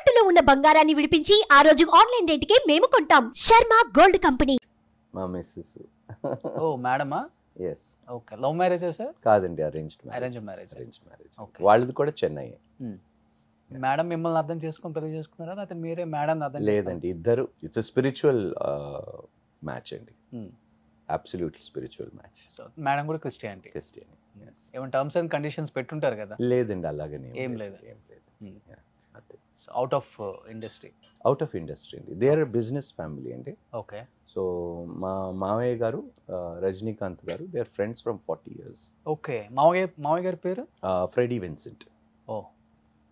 తాకట్టులో ఉన్న బంగారాన్ని విడిపించి ఆ రోజు ఆన్లైన్ రేటుకే మేము కొంటాం. Sharma gold company. మా మిస్సెస్. ఓ మేడమా? ఎస్. ఓకే. లవ్ మ్యారేజా సార్? కాదండి, అరేంజ్డ్ మ్యారేజ్. Okay. వాళ్ళది కూడా చెన్నై. మేడం మిమ్మల్ని అర్థం చేసుకొని పెళ్లి చేసుకున్నారా, లేకపోతే మీరే మేడం అర్థం లేదండి, ఇద్దరు. ఇట్స్ స్పిరిచువల్ మ్యాచ్ అండి, absolutely spiritual match. So madam కూడా క్రిస్టియానిటీ. ఏమైనా టర్మ్స్ అండ్ కండిషన్స్ పెట్టుంటారు కదా? లేదండి, అలాగనే ఏం లేదు. Out of industry. Out of industry అండి. దే ఆర్ బిజినెస్ ఫ్యామిలీ అండి. ఓకే. సో మా మావయ్య గారు, రజనీకాంత్ గారు, they are friends from 40 years. Okay. మావయ్య గారి పేరు ఫ్రెడీ విన్సెంట్. ఓ.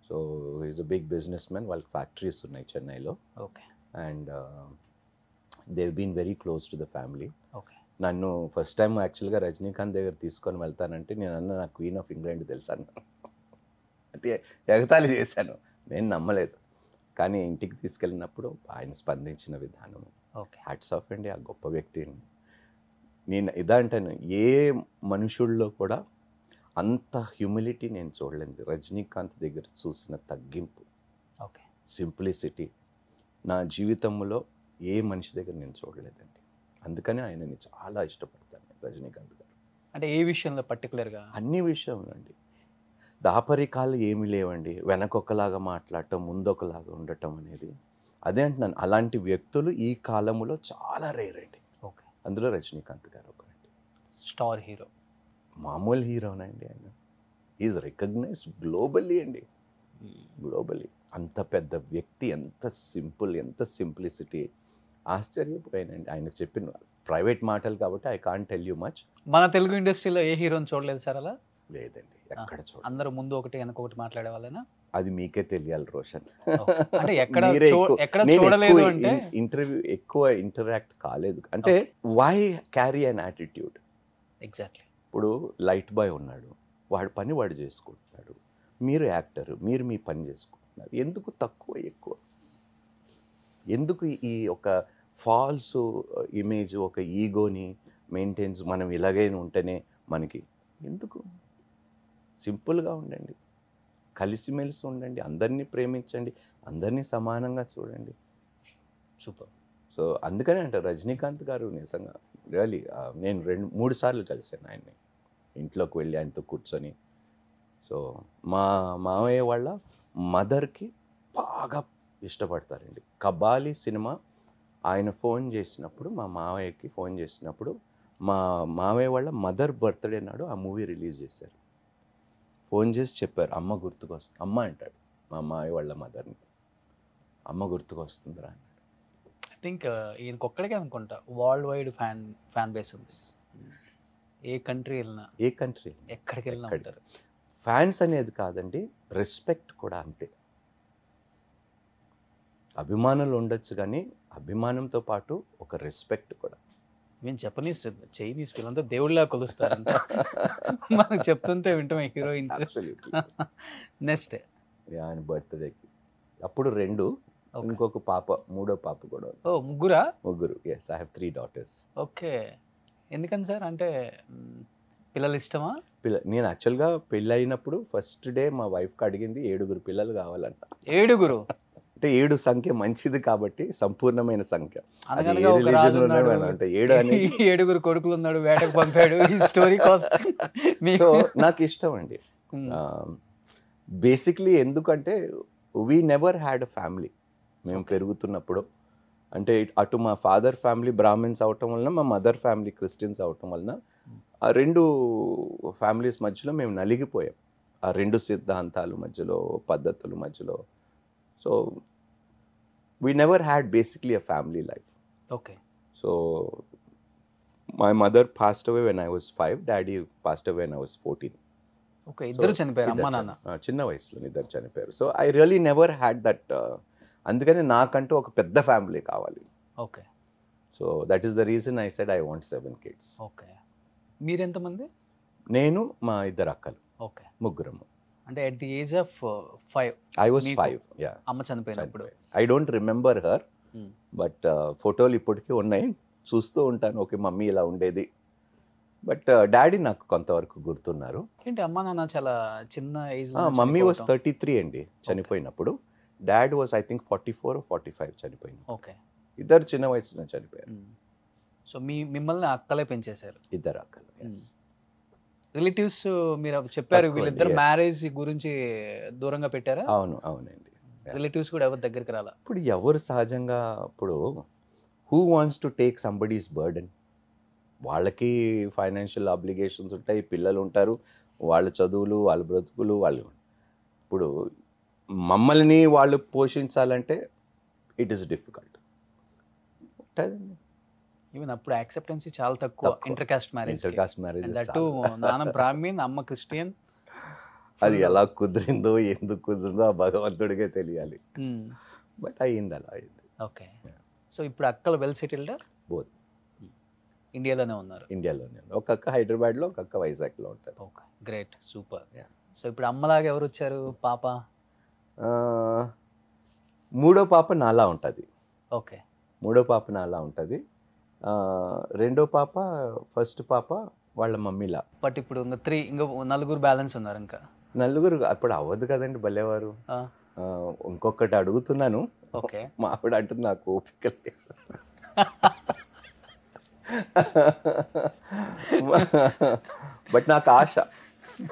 So is a big business man. వాళ్ళకి ఫ్యాక్టరీస్ ఉన్నాయి చెన్నైలో. Okay. And they been very close to the family. Okay. నన్ను ఫస్ట్ టైం యాక్చువల్గా రజనీకాంత్ దగ్గర తీసుకొని వెళ్తానంటే నేను నా క్వీన్ ఆఫ్ ఇంగ్లాండ్ తెలుసాను అంటే ఎగతాళి చేశాను, నేను నమ్మలేదు. కానీ ఇంటికి తీసుకెళ్ళినప్పుడు ఆయన స్పందించిన విధానం, హ్యాట్స్ ఆఫ్ అండి ఆ గొప్ప వ్యక్తిని. నేను ఇదా అంటాను, ఏ మనుషుల్లో కూడా అంత హ్యూమిలిటీ నేను చూడలేదు. రజనీకాంత్ దగ్గర చూసిన తగ్గింపు, సింప్లిసిటీ నా జీవితంలో ఏ మనిషి దగ్గర నేను చూడలేదండి. అందుకని ఆయనని చాలా ఇష్టపడతాను రజనీకాంత్ గారు. అంటే ఏ విషయంలో పర్టికులర్గా? అన్ని విషయంలో అండి. దాపరికాలు ఏమీ లేవండి. వెనకొకలాగా మాట్లాడటం, ముందొకలాగా ఉండటం అనేది. అదే అంటున్నాను, అలాంటి వ్యక్తులు ఈ కాలంలో చాలా రేర్ అండి. ఓకే. అందులో రజనీకాంత్ గారు ఒకరండి. స్టార్ హీరో, మామూలు హీరోనండి ఆయన. ఈజ్ రికగ్నైజ్డ్ గ్లోబల్లీ అండి, గ్లోబల్లీ. అంత పెద్ద వ్యక్తి, ఎంత సింపుల్, ఎంత సింప్లిసిటీ. ఆశ్చర్యపోయానండి ఆయన చెప్పిన ప్రైవేట్ మాటలు కాబట్టి I can't tell you much. మన తెలుగు ఇండస్ట్రీలో ఏ హీరోని చూడలేదు సార్ అలా? లేదండి, ఎక్కడ చూడ. అందరూ ముందు ఒకటి వెనక ఒకటి మాట్లాడే వాళ్ళేనా? అది మీకే తెలియాలి రోషన్. అంటే ఎక్కడ చూడలేదు అంటే ఇంటర్వ్యూ ఎక్కువ ఇంటరాక్ట్ కాలేదు అంటే why carry an attitude. Exactly. ఇప్పుడు లైట్ బాయ్ ఉన్నాడు, వాడి పని వాడు చేసుకుంటున్నాడు. మీరు యాక్టర్, మీరు మీ పని చేసుకుంటున్నారు. ఎందుకు తక్కువ ఎక్కువ? ఎందుకు ఈ ఒక ఫాల్స్ ఇమేజ్, ఒక ఈగోని మెయింటైన్స్ మనం ఇలాగైనా ఉంటేనే మనకి ఎందుకు? సింపుల్గా ఉండండి, కలిసిమెలిసి ఉండండి, అందరినీ ప్రేమించండి, అందరినీ సమానంగా చూడండి. సూపర్. సో అందుకనే అంటారు రజనీకాంత్ గారు నిజంగా రియలీ. నేను 2-3 సార్లు కలిసాను ఆయన్ని, ఇంట్లోకి వెళ్ళి ఆయనతో కూర్చొని. సో మా మావయ్య వాళ్ళ మదర్కి బాగా ఇష్టపడతారండి. కబాలి సినిమా ఆయన ఫోన్ చేసినప్పుడు, మా మావయ్యకి ఫోన్ చేసినప్పుడు, మా మావయ్య వాళ్ళ మదర్ బర్త్డే నాడు ఆ మూవీ రిలీజ్ చేశారు. ఫోన్ చేసి చెప్పారు, అమ్మ గుర్తుకొస్తుంది. అమ్మ అంటాడు మా మావయ్య వాళ్ళ మదర్ని, అమ్మ గుర్తుకొస్తుందిరా అన్నాడు. ఐ థింక్ ఈయనకొక్కడికే అనుకుంటా వరల్డ్ వైడ్ ఫ్యాన్ బేస్ ఉంది. ఏ కంట్రీ వెళ్ళినా, ఎక్కడికి వెళ్ళినా ఉంటారు. ఫ్యాన్స్ అనేది కాదండి, రెస్పెక్ట్ కూడా అంతే. అభిమానులు ఉండొచ్చు కానీ అభిమానంతో పాటు ఒక రెస్పెక్ట్ కూడా. మేము జపనీస్, చైనీస్ వీళ్ళంతా దేవుళ్ళ కొలుస్తారు. మనకు చెప్తుంటే వింటాం హీరోయిన్స్. నెక్స్ట్ ఆయన బర్త్డేకి అప్పుడు 2, ఇంకొక పాప, 3వ పాప కూడా. ఓ ముగ్గురా? ముగ్గురు. Yes, I have 3 daughters. Okay. ఎందుకని సార్? అంటే పిల్లలు ఇష్టమా? నేను యాక్చువల్గా పెళ్ళి అయినప్పుడు ఫస్ట్ డే మా వైఫ్కి అడిగింది 7 పిల్లలు కావాలంట. 7? అంటే 7 సంఖ్య మంచిది కాబట్టి, సంపూర్ణమైన సంఖ్య. 7 కొడుకులు ఉన్నాడు, వేటకు పంపాడు. ఈ స్టోరీ సో నాకు ఇష్టం అండి బేసిక్లీ. ఎందుకంటే we never had a family. మేము పెరుగుతున్నప్పుడు అంటే అటు మా ఫాదర్ ఫ్యామిలీ బ్రాహ్మిన్స్ అవటం వలన, మా మదర్ ఫ్యామిలీ క్రిస్టియన్స్ అవటం వలన ఆ 2 ఫ్యామిలీస్ మధ్యలో మేము నలిగిపోయాం. ఆ 2 సిద్ధాంతాల మధ్యలో, పద్ధతుల మధ్యలో. So we never had basically a family life. Okay. So my mother passed away when I was 5. Daddy passed away when I was 14. Okay. ఇద్దరు చనిపోయారు, అమ్మ నాన్న చిన్న వయసులో ఇద్దరు చనిపోయారు. So I really never had that. అందుకని నాకంటూ ఒక పెద్ద ఫ్యామిలీ కావాలి. Okay. So that is the reason I said I want 7 kids. Okay. మీరెంతమంది? నేను, మా 2 అక్కలు. ఓకే. ముగ్గురము. అంటే at the age of 5 I was 5. Yeah. అమ్మ చనిపోయినప్పుడు. I don't remember her, but ఫోటోలు ఇప్పటికీ ఉన్నాయి, చూస్తూ ఉంటాను. ఓకే, మమ్మీ ఇలా ఉండేది. బట్ డాడీ నాకు కొంతవరకు గుర్తున్నారు. ఏంటి అమ్మ నాన్న చాలా చిన్న ఏజ్? మమ్మీ వాజ్ 33 అండి చనిపోయినప్పుడు. Dad was I think 44 or 45 చనిపోయింది. ఓకే. ఇద్దరు చిన్న వయసులో చనిపోయారు. సో మిమ్మల్ని అక్కలే పెంచేశారు. ఇద్దరు అక్కలు. రిలేటివ్స్ మీరు చెప్పారు తక్కువ, వీళ్ళిద్దరు yes. మ్యారేజ్ గురించి దూరంగా పెట్టారా? అవునండి. రిలేటివ్స్ కూడా ఎవరి దగ్గరికి రాలా? ఇప్పుడు ఎవరు సహజంగా ఇప్పుడు who wants to take somebody's burden? వాళ్ళకి ఫైనాన్షియల్ ఆబ్లిగేషన్స్ ఉంటాయి, పిల్లలు ఉంటారు, వాళ్ళ చదువులు, వాళ్ళ బ్రతుకులు, వాళ్ళు. ఇప్పుడు మమ్మల్ని వాళ్ళు పోషించాలంటే ఇట్ ఈస్ డిఫికల్ట్. ఈవెన్ అప్పుడు యాక్సెప్టెన్సీ చాలా తక్కువ ఇంటర్ కాస్ట్ మ్యారేజ్. దట్టు నాన్న బ్రాహ్మణ్, అమ్మ క్రిస్టియన్. అది ఎలా కుదిరిందో ఎందుకు కుదిరిందో ఆ భగవంతుడికే తెలియాలి. బట్ అయింది, అలా అయింది. ఓకే. సో ఇప్పుడు అక్కలు వెల్ సెటిల్డ్? బోత్ ఇండియాలోనే ఉన్నారు. ఇండియాలోనే. ఒక అక్క హైదరాబాద్లో, ఒక అక్క వైజాగ్లో ఉంటారు. Okay, great, super. సో ఇప్పుడు అమ్మలాగా ఎవరు వచ్చారు? పాప? మూడో పాప నాలా ఉంటుంది. ఓకే. మూడో పాప నాలా ఉంటుంది. రెండో పాప, ఫస్ట్ పాప వాళ్ళ మమ్మీలా. బట్ ఇప్పుడు ఇంకా నలుగురు బ్యాలెన్స్ ఉన్నారు. ఇంకా నలుగురు అప్పుడు అవ్వదు కదండి, భలేవారు. ఇంకొకటి అడుగుతున్నాను. ఓకే. మా ఆవిడ అంటుంది నాకు ఓపిక లేదు. బట్ నాకు ఆశ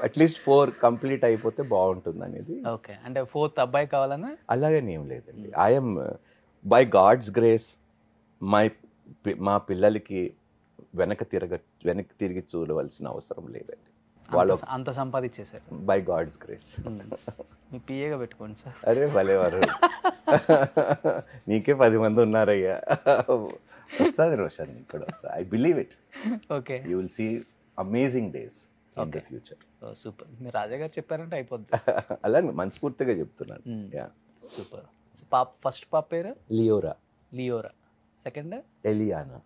అట్లీస్ట్ 4 కంప్లీట్ అయిపోతే బాగుంటుంది అనేది. ఓకే. అంటే 4th అబ్బాయి కావాలని అలాగని ఏం లేదండి. ఐఎమ్ బై గాడ్స్ గ్రేస్ మా పిల్లలకి వెనక్కి తిరిగి చూడవలసిన అవసరం లేదండి. వాళ్ళు అంత సంపాదించేశారు బై గాడ్స్ గ్రేస్. మీ పిఏగా పెట్టుకోండి సార్. అరే భలేవారు, నీకే 10 మంది ఉన్నారయ్యా. వస్తుంది రోషన్, ఇక్కడ వస్తా. I believe it. Okay. You will see amazing days in the future. Super. మీరు రాజా గారు చెప్పారంటే అయిపోద్ది. అలా మనస్ఫూర్తిగా చెప్తున్నాను. సూపర్. ఫస్ట్ పాప పేరు Liora. Second Eliana.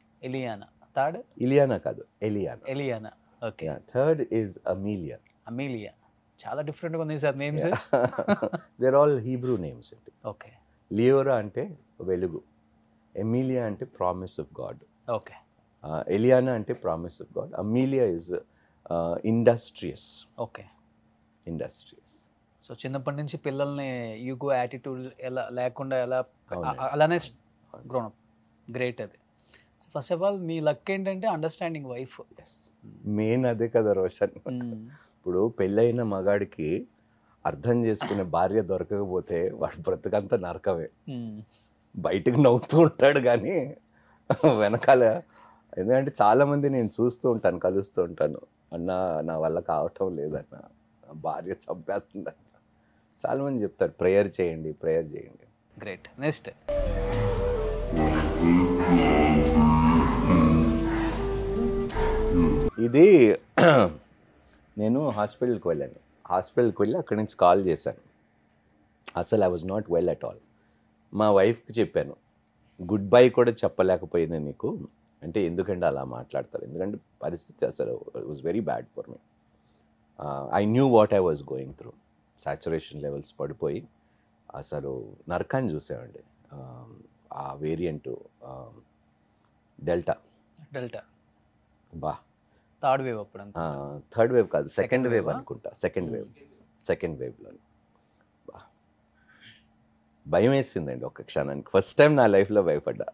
Third Ileana కాదు, Eliana. Okay. Third is Amelia. చాలా డిఫరెంట్గా ఉంది sir names. They're all Hebrew names అండి. ఓకే. లియోరా అంటే వెలుగు, ఎమిలియా అంటే promise of God, okay. Eliana అంటే promise of God, Amelia is industrious. Okay. Industrious. So చిన్నప్పటి నుంచి పిల్లల్ని యూగో యాటిట్యూడ్ ఎలా లేకుండా అలానే గ్రోన్ అప్. గ్రేట్. అది సో ఫస్ట్ ఆఫ్ ఆల్ మీ లక్ ఏంటంటే అండర్స్టాండింగ్ వైఫ్. మెయిన్ అదే కదా రోషన్. ఇప్పుడు పెళ్ళైన మగాడికి అర్థం చేసుకునే భార్య దొరకకపోతే వాడు బ్రతుకంతా నరకమే. బయటకు నవ్వుతూ ఉంటాడు కానీ వెనకాల, ఎందుకంటే చాలామంది నేను చూస్తూ ఉంటాను, కలుస్తూ ఉంటాను, అన్న నా వల్ల కావటం లేదన్న, భార్య చంపేస్తుందన్న. చాలామంది చెప్తారు ప్రేయర్ చేయండి. గ్రేట్. నెక్స్ట్ ఇది నేను హాస్పిటల్కి వెళ్ళి అక్కడి నుంచి కాల్ చేశాను. అసలు I was not well at all. మా వైఫ్కి చెప్పాను, గుడ్ బై కూడా చెప్పలేకపోయినా నీకు అంటే, ఎందుకంటే అలా మాట్లాడతారు, ఎందుకంటే పరిస్థితి అసలు it was very bad for me. I knew what I was going through. Saturation levels పడిపోయి అసలు నరకాన్ని చూసామండి. ఆ వేరియంట్ డెల్టా బా. థర్డ్ వేవ్ అప్పుడు థర్డ్ వేవ్ కాదు, సెకండ్ వేవ్ అనుకుంటా. సెకండ్ వేవ్లో భయం వేసిందండి ఒక క్షణానికి. ఫస్ట్ టైం నా లైఫ్లో భయపడ్డా.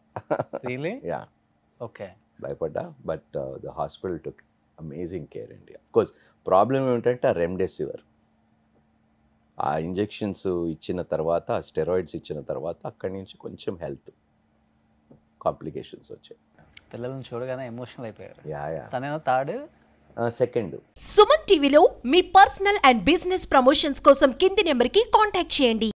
యా, ఓకే, భయపడ్డా. But the hospital took amazing care అండి. అఫ్కోర్స్ ప్రాబ్లం ఏమిటంటే ఆ రెమ్డెసివిర్, ఆ ఇంజెక్షన్స్ ఇచ్చిన తర్వాత, ఆ స్టెరాయిడ్స్ ఇచ్చిన తర్వాత అక్కడి నుంచి కొంచెం హెల్త్ కాంప్లికేషన్స్ వచ్చాయి. పిల్లల్ని చూడగానే ఎమోషనల్ అయిపోయారు. యా. తనేనా థర్డ్? సెకండ్. సుమన్ టీవీలో మీ పర్సనల్ అండ్ బిజినెస్ ప్రమోషన్స్ కోసం కింది నెంబర్కి కాంటాక్ట్ చేయండి.